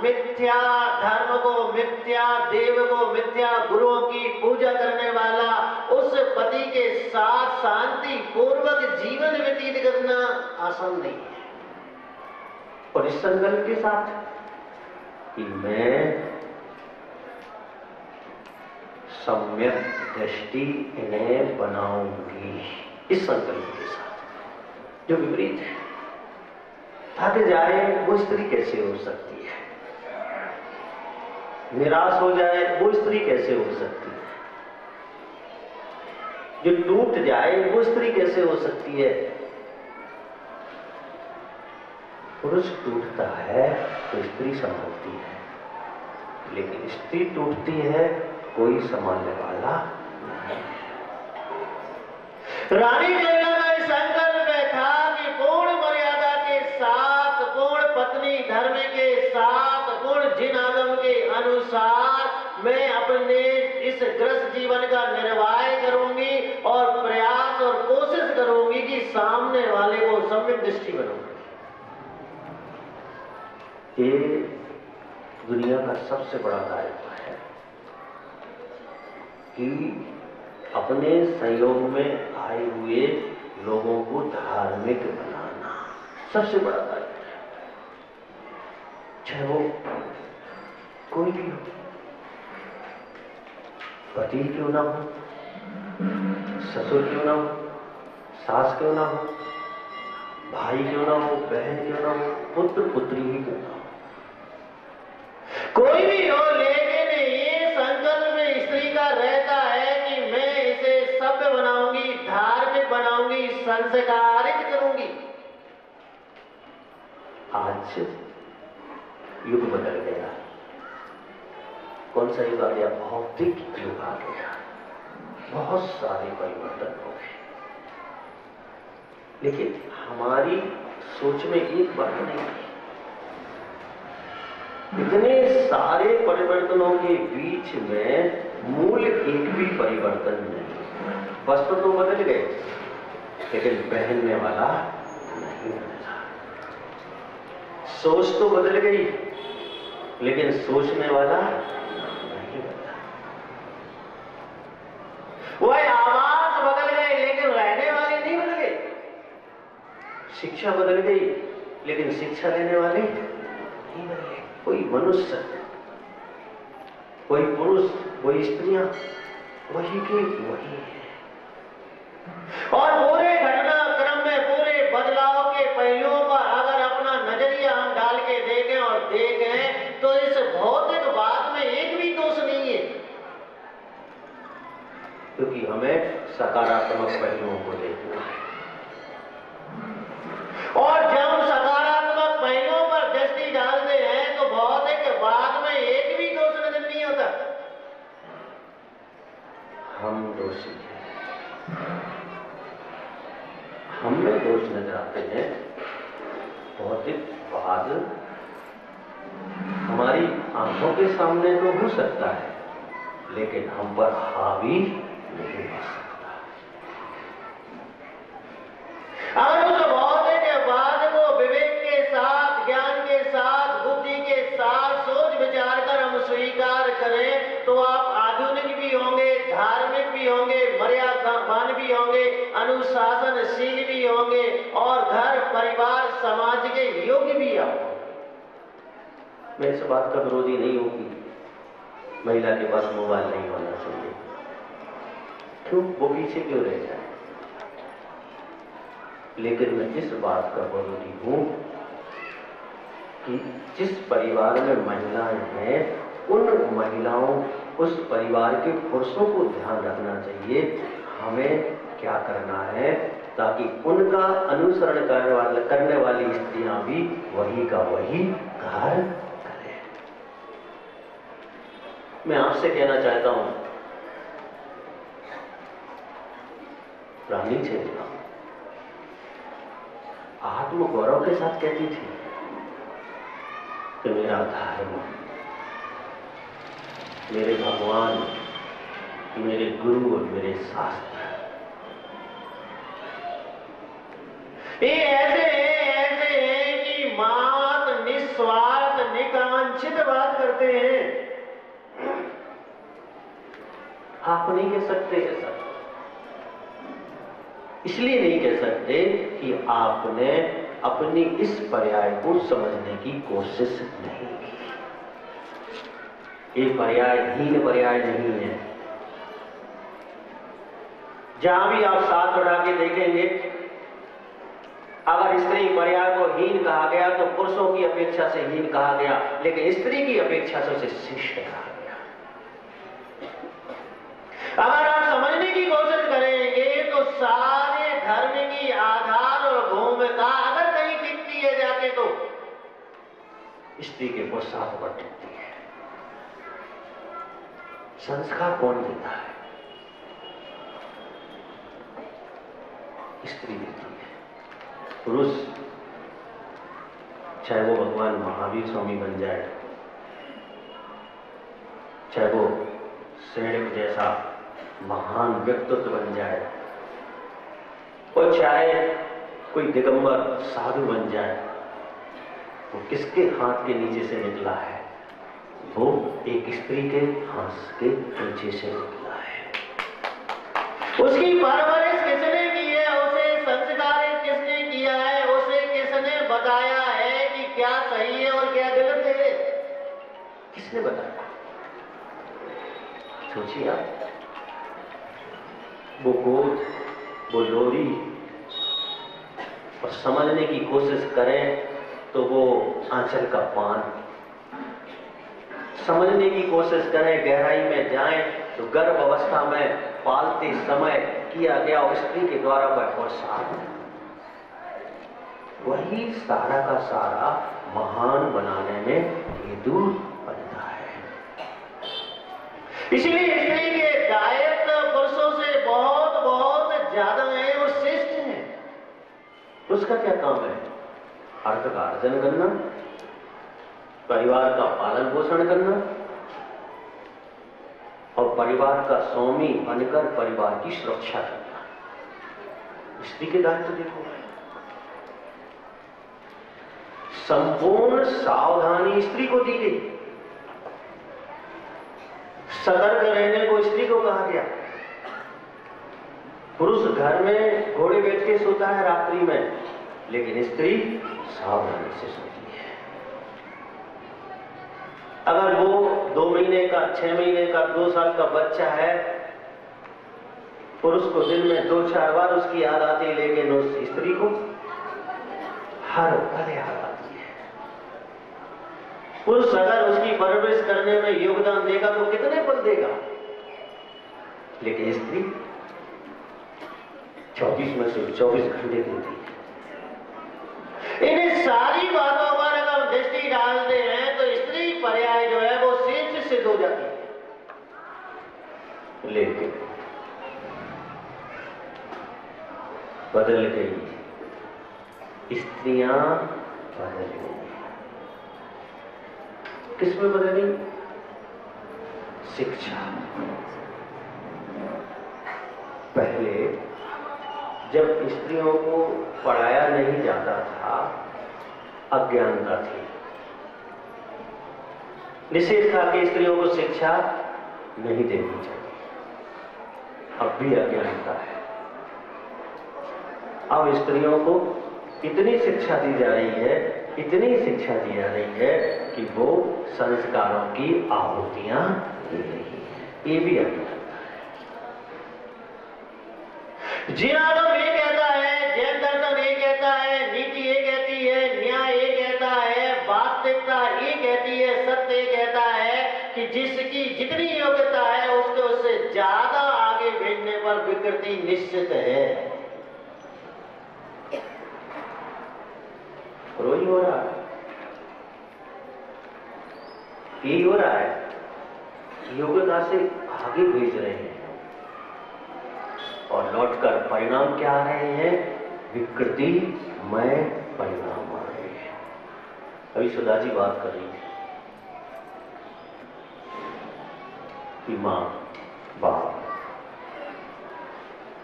मिथ्या धर्म को, मिथ्या देव को, मिथ्या गुरुओं की पूजा करने वाला उस पति के साथ शांति पूर्वक जीवन व्यतीत करना आसान नहीं है। और इस संकल्प के साथ कि मैं सम्यक दृष्टि इन्हें बनाऊंगी, इस संकल्प के साथ, जो विपरीत है, थक जाए वो स्त्री कैसे हो सकती है, निराश हो जाए वो स्त्री कैसे हो सकती है, जो टूट जाए वो स्त्री कैसे हो सकती है। पुरुष टूटता है तो स्त्री संभलती है, लेकिन स्त्री टूटती है कोई संभालने वाला नहीं। रानी जयला का संकल्प था कि पूर्ण मर्यादा के साथ, पूर्ण पत्नी धर्म के साथ, पूर्ण जिन आगम के अनुसार मैं अपने इस ग्रस्त जीवन का निर्वाह करूंगी और प्रयास और कोशिश करूंगी कि सामने वाले को सम्यक दृष्टि बनाऊंगी। ये दुनिया का सबसे बड़ा दायित्व है कि अपने संयोग में आए हुए लोगों को धार्मिक बनाना सबसे बड़ा दायित्व है। चाहे वो कोई भी हो, पति क्यों ना हो, ससुर क्यों ना हो, सास क्यों ना हो, भाई क्यों ना हो, बहन क्यों ना हो, पुत्र पुत्री ही क्यों ना हो, कोई भी हो, लेकिन ये संकल्प में स्त्री का रहता है कि मैं इसे सभ्य बनाऊंगी, धार्मिक बनाऊंगी, संस्कारित करूंगी। आज युग बदल गया। कौन सा युग आ गया? भौतिक युग आ गया। बहुत सारे परिवर्तन हो गए, लेकिन हमारी सोच में एक बात नहीं है। इतने सारे परिवर्तनों के बीच में मूल एक भी परिवर्तन नहीं। वस्त्र तो बदल गए, लेकिन पहनने वाला नहीं बदला। सोच तो बदल गई, लेकिन सोचने वाला नहीं बदला। वह आवाज बदल गए, लेकिन रहने वाले नहीं बदल गए। शिक्षा बदल गई, लेकिन शिक्षा लेने वाले नहीं बदले। कोई मनुष्य, कोई पुरुष, कोई स्त्रियां वही के वही है। और पूरे घटनाक्रम में, पूरे बदलाव के पहलुओं पर अगर अपना नजरिया हम डाल के देखें और देखें तो इस भौतिक बात में एक भी दोष नहीं है, क्योंकि हमें सकारात्मक पहलुओं को देखना है। और जब हम सकारात्मक पहलुओं पर दृष्टि डालते हैं तो भौतिक बात में एक भी दोष नजर नहीं आता। हम दोषी हैं, हम में दोष नजर आते हैं। भौतिक बात हमारी आंखों के सामने तो हो सकता है, लेकिन हम पर हावी नहीं हो सकता। अगर उस भौतिक बात को विवेक के साथ, ज्ञान के साथ, बुद्धि के साथ सोच विचार कर हम स्वीकार करें तो आप आधुनिक भी होंगे, धार्मिक भी होंगे, मर्यादावान भी होंगे, अनुशासनशील भी होंगे और घर परिवार समाज के योग्य भी होंगे। मैं इस बात का विरोधी नहीं हूं कि महिला के पास मोबाइल नहीं होना चाहिए। क्यों? वो पीछे क्यों रह जाए? लेकिन मैं इस बात का विरोधी हूं कि जिस परिवार में महिलाएं हैं उन महिलाओं, उस परिवार के पुरुषों को ध्यान रखना चाहिए हमें क्या करना है, ताकि उनका अनुसरण करने वाली स्त्रियां भी वही का वही कार्य करें। मैं आपसे कहना चाहता हूं, रानी चेतना आत्मगौरव के साथ कहती थी कि मेरा धर्म, मेरे भगवान, मेरे गुरु और मेरे शास्त्र ये ऐसे हैं कि मात निस्वार्थ निकांक्षी वांछित बात करते हैं। आप नहीं कह सकते ऐसा, इसलिए नहीं कह सकते कि आपने अपनी इस पर्याय को समझने की कोशिश नहीं की। ये पर्याय हीन पर्याय नहीं है। जहां भी आप साथ उठा के देखेंगे, अगर स्त्री पर्याय को हीन कहा गया तो पुरुषों की अपेक्षा से हीन कहा गया, लेकिन स्त्री की अपेक्षा से उसे श्रेष्ठ कहा गया। अगर आप समझने की कोशिश करेंगे तो सारे धर्म की आधार और भूमिका अगर कहीं टिकती है जाके तो स्त्री के पोशाक पर टिकती है। संस्कार कौन देता है? स्त्री देती है। पुरुष चाहे वो भगवान महावीर स्वामी बन जाए, चाहे वो सैनिक जैसा महान व्यक्तित्व बन जाए, और चाहे कोई दिगंबर साधु बन जाए, वो किसके हाथ के नीचे से निकला है? वो एक स्त्री के हाथ के नीचे से निकला है। उसकी परवरिश किसने की है? उसे संस्कारित किसने किया है? उसे किसने बताया है कि क्या सही है और क्या गलत है? किसने बताया? सोचिए आप। वो गोद, वो लोरी, और समझने की कोशिश करें तो वो आंचल का पान, समझने की कोशिश करें, गहराई में जाएं तो गर्भ अवस्था में पालते समय किया गया स्त्री के द्वारा वह पोशाक, वही सारा का सारा महान बनाने में हेतु बनता है। इसलिए स्त्री के दायित्व पुरुषों से बहुत बहुत ज्यादा है और श्रेष्ठ है। उसका क्या काम है? अर्थ का अर्जन करना, परिवार का पालन पोषण करना और परिवार का स्वामी बनकर परिवार की सुरक्षा करना। स्त्री के दायित्व देखो, संपूर्ण सावधानी स्त्री को दी गई। सतर्क रहने को स्त्री को कहा गया। पुरुष घर में घोड़े बैठ के सोता है रात्रि में, लेकिन स्त्री सावधानी से सोती है। अगर वो 2 महीने का, 6 महीने का, 2 साल का बच्चा है, पुरुष को दिन में 2-4 बार उसकी याद आती है, लेकिन उस स्त्री को हर पल याद आती है। पुरुष अगर उसकी परवरिश करने में योगदान देगा तो कितने पल देगा, लेकिन स्त्री 24 में से 24 घंटे देती है। इन सारी बातों पर अगर दृष्टि डालते हैं तो स्त्री पर्याय जो है वो श्रेष्ठ सिद्ध हो जाती है। लेकिन बदल गई, स्त्रियां बदल गई। किसमें बदल गई? शिक्षा। पहले जब स्त्रियों को पढ़ाया नहीं जाता था, अज्ञानता थी, निषेध था कि स्त्रियों को शिक्षा नहीं देनी चाहिए। अब भी अज्ञानता है। अब स्त्रियों को इतनी शिक्षा दी जा रही है, इतनी शिक्षा दी जा रही है कि वो संस्कारों की आहुतियां दे रही है। ये भी अज्ञानता है। जिनागम ये कहता है, जैन दर्शन ये कहता है, नीति ये कहती है, न्याय ये कहता है, वास्तविकता ये कहती है, सत्य ये कहता है कि जिसकी जितनी योग्यता है उसके उससे ज्यादा आगे भेजने पर विकृति निश्चित है। रोई हो रहा है, यही हो रहा है, योग्यता से आगे भेज रहे हैं और लौटकर परिणाम क्या आ रहे हैं? विकृति में परिणाम आ रहे हैं। अभी सुधा जी बात कर रही थी कि मां बाप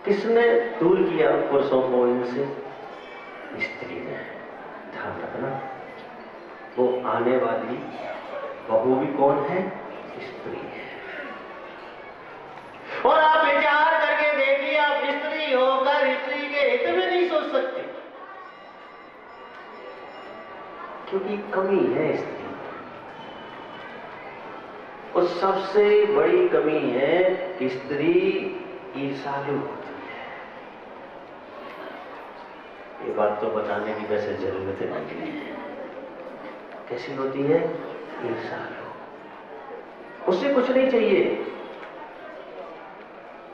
किसने दूर किया पुरुषों को इनसे? स्त्री ने। ध्यान रखना, वो आने वाली बहू भी कौन है? स्त्री है। और आप विचार करके देखिए, आप स्त्री होकर स्त्री के हित में नहीं सोच सकते, क्योंकि कमी है स्त्री। और सबसे बड़ी कमी है कि स्त्री ईर्ष्यालु होती है। ये बात तो बताने की वैसे जरूरत नहीं है। कैसी होती है? ईर्ष्यालु। उसे कुछ नहीं चाहिए,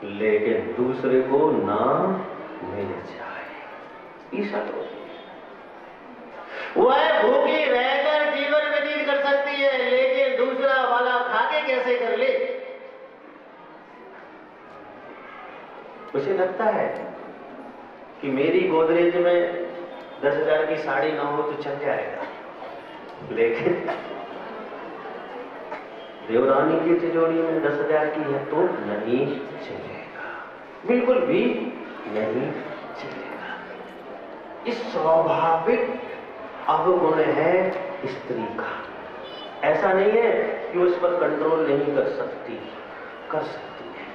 लेकिन दूसरे को ना मिल जाए। ईर्ष्यालु होती है। वह भूखी रहकर जीवन व्यतीत कर सकती है, लेकिन दूसरा वाला खाके कैसे कर ले? उसे लगता है कि मेरी गोदरेज में 10,000 की साड़ी ना हो तो चल जाएगा, लेकिन देवरानी की तिजोरी में 10,000 की है तो नहीं चलेगा, बिल्कुल भी नहीं चलेगा। इस स्वाभाविक अवगुण है स्त्री का। ऐसा नहीं है कि उस पर कंट्रोल नहीं कर सकती, कर सकती है।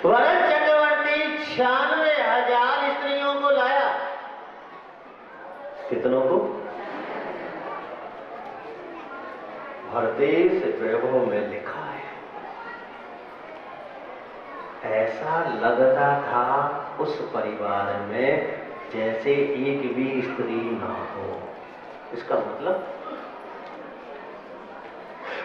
वरद चक्रवर्ती 96,000 स्त्रियों को लाया। कितनों को? भरतेश वैभव में लिखा है। ऐसा लगता था उस परिवार में जैसे एक भी स्त्री ना हो। इसका मतलब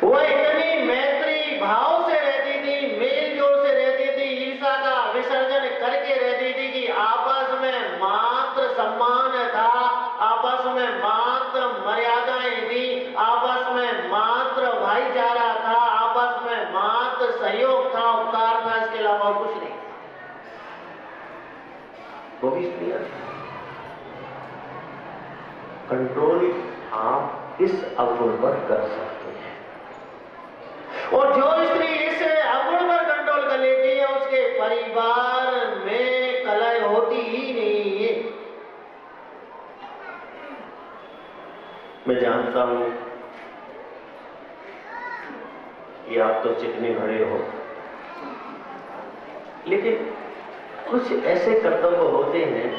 वो इतनी मैत्री भाव से रहती थी, मेल जोल से रहती थी, ईर्ष्या का विसर्जन करके रहती थी कि आपस में मात्र सम्मान था, आपस में मात्र मर्यादाएं थी, आपस में मात्र भाईचारा था, आपस में मात्र सहयोग था, उपकार था, इसके अलावा कुछ नहीं। वो भी स्त्रियां कंट्रोल आप इस अवगुण पर कर सकते हैं। और जो स्त्री इस अवगुण पर कंट्रोल कर लेती है, उसके परिवार में कलह होती ही नहीं है। मैं जानता हूं कि आप तो चिकने भरे हो, लेकिन कुछ ऐसे कर्तव्य होते हैं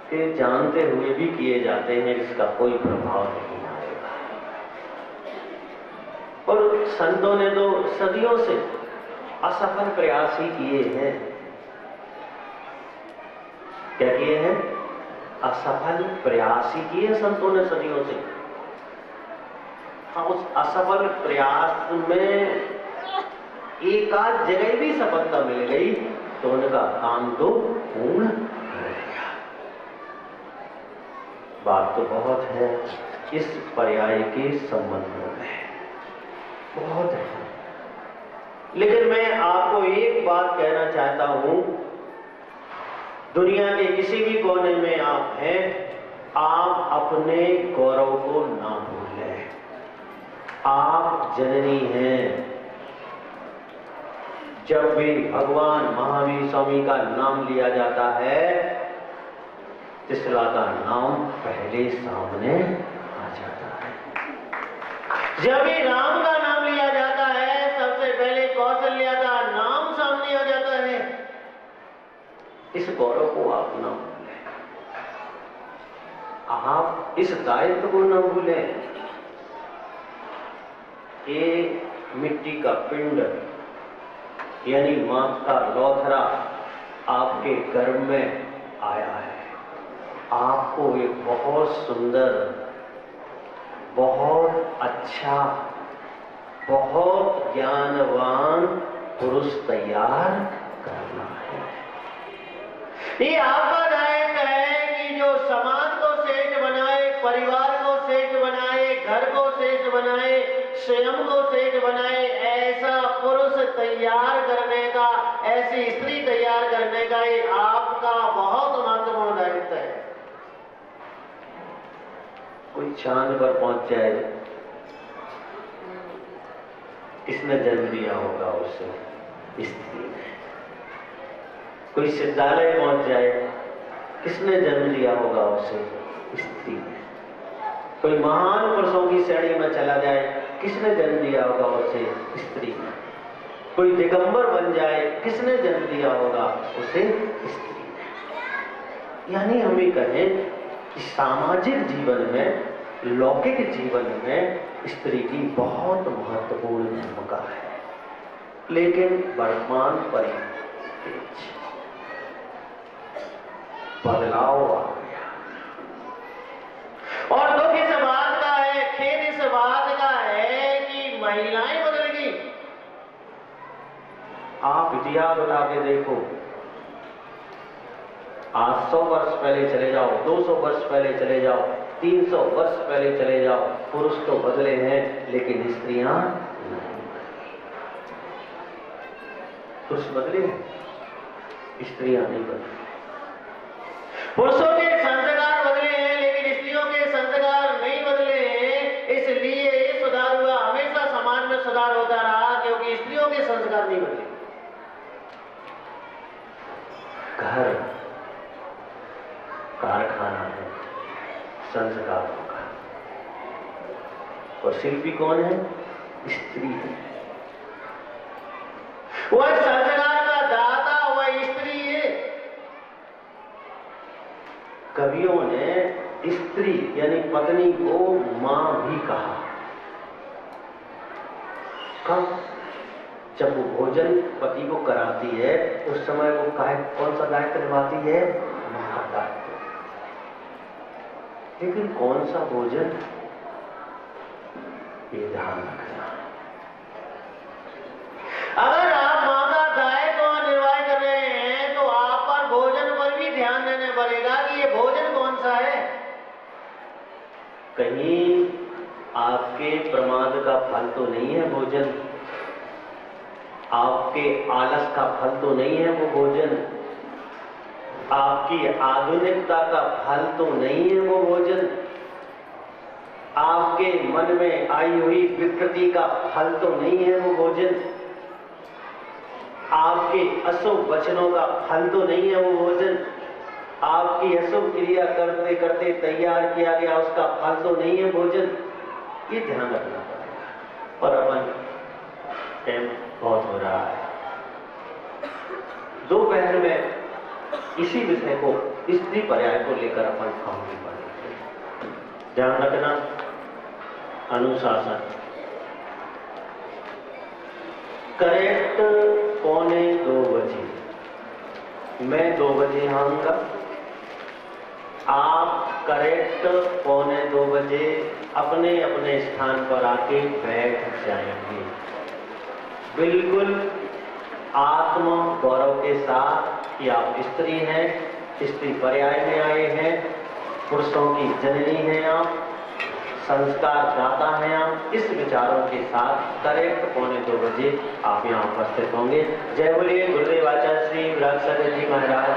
कि जानते हुए भी किए जाते हैं, इसका कोई प्रभाव नहीं आएगा। और संतों ने तो सदियों से असफल प्रयास ही किए हैं। क्या किए हैं? असफल प्रयास ही किए संतों ने सदियों से। हाँ, उस असफल प्रयास में एक आध जगह भी सफलता मिल गई तो उनका काम तो पूर्ण हो गया। बात तो बहुत है इस पर्याय के संबंध में, बहुत है। लेकिन मैं आपको एक बात कहना चाहता हूं, दुनिया के किसी भी कोने में आप हैं, आप अपने गौरव को ना भूलें। आप जननी हैं। जब भी भगवान महावीर स्वामी का नाम लिया जाता है, त्रिशला का नाम पहले सामने आ जाता है। जब भी राम का नाम लिया जाता है, सबसे पहले कौशल्या का नाम सामने आ जाता है। इस गौरव को आप न भूलें, आप इस दायित्व को न भूलें। एक मिट्टी का पिंड यानी मां का लौथरा आपके गर्भ में आया है। आपको एक बहुत सुंदर, बहुत अच्छा, बहुत ज्ञानवान पुरुष तैयार करना है। ये आपका दायित्व है कि जो समाज को श्रेष्ठ बनाए, परिवार को श्रेष्ठ बनाए, घर को श्रेष्ठ बनाए, स्वयं को श्रेष्ठ बनाए, ऐसा पुरुष तैयार करने का, ऐसी स्त्री तैयार करने का ये आपका बहुत महत्वपूर्ण दायित्व है। कोई चांद पर पहुंच जाए, किसने जन्म दिया होगा उसे? स्त्री ने। कोई सिद्धालय पहुंच जाए, किसने जन्म दिया होगा उसे? स्त्री ने। कोई महान पुरुषों की श्रेणी में चला जाए, किसने जन्म दिया होगा उसे? स्त्री ने। कोई दिगंबर बन जाए, किसने जन्म दिया होगा उसे? स्त्री ने। यानी हम ये कहें कि सामाजिक जीवन में, लौकिक जीवन में स्त्री की बहुत महत्वपूर्ण भूमिका है। लेकिन वर्तमान परिस्थिति बदलाव आ गया और दुख इस बात का है, खेद इस बात का है कि महिलाएं बदल गई। आप इतिहास उठा के देखो, आज 100 वर्ष पहले चले जाओ, 200 वर्ष पहले चले जाओ, 300 वर्ष पहले चले जाओ, पुरुष तो बदले हैं लेकिन स्त्रियां नहीं। पुरुष बदले हैं, स्त्रियां नहीं बदले। पुरुषों के संस्कार बदले हैं लेकिन स्त्रियों के संस्कार नहीं बदले हैं। इसलिए ये सुधार हुआ, हमेशा समाज में सुधार होता रहा क्योंकि स्त्रियों के संस्कार नहीं बदले। घर कारखाना है संस्कारों का, और शिल्पी कौन है? स्त्री है। वह संस्कार का दाता वह स्त्री है। कवियों ने स्त्री यानी पत्नी को मां भी कहा। कब? जब वो भोजन पति को कराती है उस समय वो कौन सा दायित्व निभाती है? मां का दायित्व। लेकिन कौन सा भोजन, ये ध्यान रखना। अगर आप मां का दायित्व निर्वाह कर रहे हैं तो आप पर भोजन पर भी ध्यान देना पड़ेगा कि ये भोजन कौन सा है। कहीं आपके प्रमाद का फल तो नहीं है भोजन, आपके आलस का फल तो नहीं है वो भोजन, आपकी आधुनिकता का फल तो नहीं है वो भोजन, आपके मन में आई हुई विकृति का फल तो नहीं है वो भोजन, आपके अशुभ वचनों का फल तो नहीं है वो भोजन, आपकी अशुभ क्रिया करते करते तैयार किया गया उसका फल तो नहीं है भोजन। ये ध्यान रखना पड़ेगा। और अपन टाइम बहुत हो रहा है, दोपहर में इसी विषय को, स्त्री पर्याय को लेकर अपन आगे बढ़ेंगे। ध्यान रखना, अनुशासन। करेक्ट 1:45 मैं 2 बजे आऊंगा, आप करेक्ट 1:45 अपने अपने स्थान पर आके बैठ जाएंगे, बिल्कुल आत्म गौरव के साथ कि आप स्त्री हैं, स्त्री पर्याय में आए हैं, पुरुषों की जननी हैं आप, संस्कार दाता हैं आप। इस विचारों के साथ करेक्ट 1:45 बजे आप यहाँ उपस्थित होंगे। जय बोलिए गुरुदेव आचार्य श्री विराट जी महाराज।